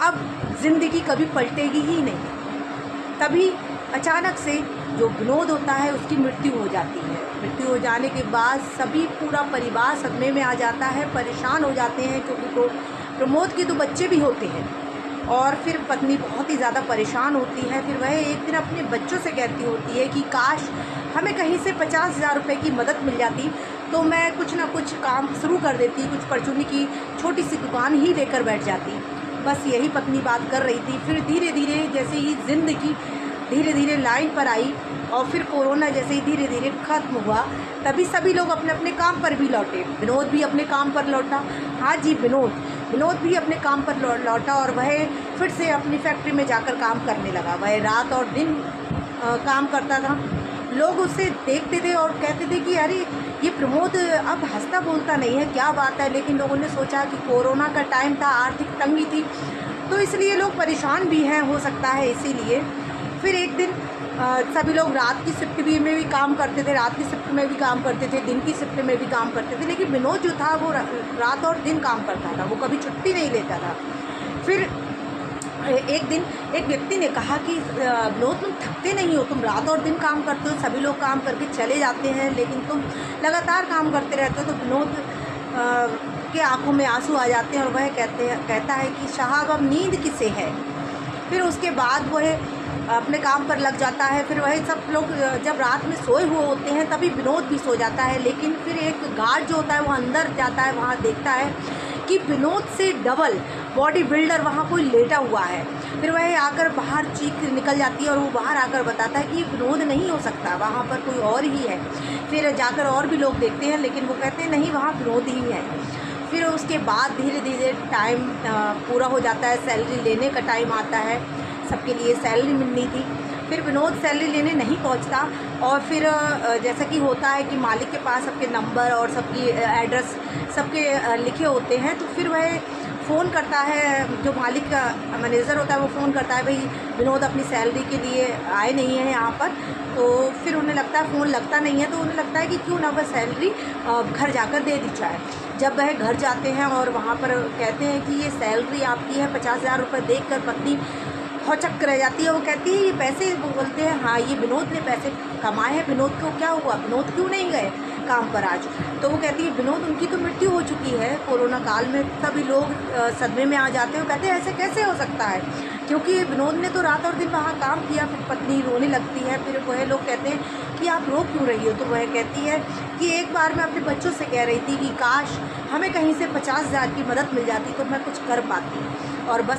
अब ज़िंदगी कभी पलटेगी ही नहीं। तभी अचानक से जो विनोद होता है उसकी मृत्यु हो जाती है। मृत्यु हो जाने के बाद सभी पूरा परिवार सदमे में आ जाता है, परेशान हो जाते हैं, क्योंकि तो प्रमोद के 2 बच्चे भी होते हैं। और फिर पत्नी बहुत ही ज़्यादा परेशान होती है। फिर वह एक दिन अपने बच्चों से कहती होती है कि काश हमें कहीं से 50,000 रुपये की मदद मिल जाती तो मैं कुछ ना कुछ काम शुरू कर देती, कुछ परचूनी की छोटी सी दुकान ही लेकर बैठ जाती। बस यही पत्नी बात कर रही थी। फिर धीरे धीरे जैसे ही ज़िंदगी धीरे धीरे लाइन पर आई और फिर कोरोना जैसे ही धीरे धीरे ख़त्म हुआ, तभी सभी लोग अपने अपने काम पर भी लौटे। विनोद भी अपने काम पर लौटा। हाँ जी, विनोद भी अपने काम पर लौटा और वह फिर से अपनी फैक्ट्री में जाकर काम करने लगा। वह रात और दिन काम करता था। लोग उसे देखते थे और कहते थे कि अरे ये प्रमोद अब हंसता बोलता नहीं है, क्या बात है। लेकिन लोगों ने सोचा कि कोरोना का टाइम था, आर्थिक तंगी थी, तो इसलिए लोग परेशान भी हैं, हो सकता है इसीलिए। फिर एक दिन सभी लोग रात की शिफ्ट में भी काम करते थे, रात की शिफ्ट में भी काम करते थे, दिन की शिफ्ट में भी काम करते थे। लेकिन विनोद जो था वो रात और दिन काम करता था, वो कभी छुट्टी नहीं लेता था। फिर एक दिन एक व्यक्ति ने कहा कि विनोद तुम थकते नहीं हो, तुम रात और दिन काम करते हो, सभी लोग काम करके चले जाते हैं लेकिन तुम लगातार काम करते रहते हो। तो विनोद के आंखों में आंसू आ जाते हैं और वह कहता है कि साहब अब नींद किसे है। फिर उसके बाद वह अपने काम पर लग जाता है। फिर वही सब लोग जब रात में सोए हुए होते हैं तभी विनोद भी सो जाता है। लेकिन फिर एक गार्ड जो होता है वो अंदर जाता है, वहाँ देखता है कि विनोद से डबल बॉडी बिल्डर वहाँ कोई लेटा हुआ है। फिर वह आकर बाहर चीख निकल जाती है और वो बाहर आकर बताता है कि विनोद नहीं हो सकता, वहाँ पर कोई और ही है। फिर जाकर और भी लोग देखते हैं लेकिन वो कहते हैं नहीं, वहाँ विनोद ही है। फिर उसके बाद धीरे धीरे टाइम पूरा हो जाता है, सैलरी लेने का टाइम आता है, सबके लिए सैलरी मिलनी थी। फिर विनोद सैलरी लेने नहीं पहुंचता और फिर जैसा कि होता है कि मालिक के पास सबके नंबर और सबकी एड्रेस सबके लिखे होते हैं, तो फिर वह फ़ोन करता है। जो मालिक का मैनेजर होता है वो फ़ोन करता है, भाई विनोद अपनी सैलरी के लिए आए नहीं हैं यहाँ पर। तो फिर उन्हें लगता है, फ़ोन लगता नहीं है तो उन्हें लगता है कि क्यों ना वह सैलरी घर जाकर दे दी जाए। जब वह घर जाते हैं और वहाँ पर कहते हैं कि ये सैलरी आपकी है, 50,000 रुपये देख कर पत्नी हौचक रह जाती है। वो कहती है ये पैसे, वो बोलते हैं हाँ ये विनोद ने पैसे कमाए हैं, विनोद को क्या हुआ, विनोद क्यों नहीं गए काम पर आज। तो वो कहती है विनोद उनकी तो मृत्यु हो चुकी है कोरोना काल में। सभी लोग सदमे में आ जाते हैं, कहते हैं ऐसे कैसे हो सकता है, क्योंकि विनोद ने तो रात और दिन वहाँ काम किया। फिर पत्नी रोने लगती है। फिर वह लोग कहते हैं कि आप रो क्यों रही हो। तो वह कहती है कि एक बार मैं अपने बच्चों से कह रही थी कि काश हमें कहीं से 50,000 की मदद मिल जाती तो मैं कुछ कर पाती, और बस